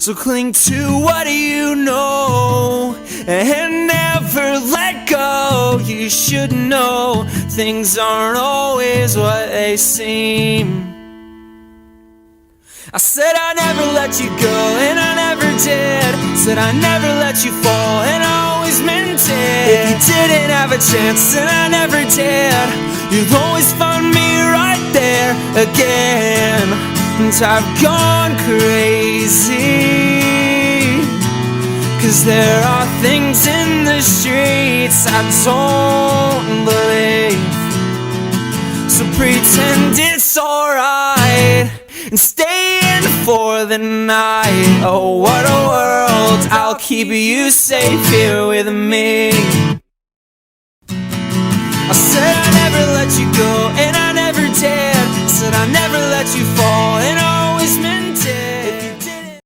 So cling to what you know and never let go. You should know things aren't always what they seem. I said I never let you go, and I never did. Said I never let you fall, and I always meant it. If you didn't have a chance, then I never did. You'll always find me right there again. And I've gone crazy, 'cause there are things in the streets I don't believe. So pretend it's alright and stay in for the night. Oh, what a world, I'll keep you safe here with me. I said I never let you go, and I never did. Said I never let you fall, and I always meant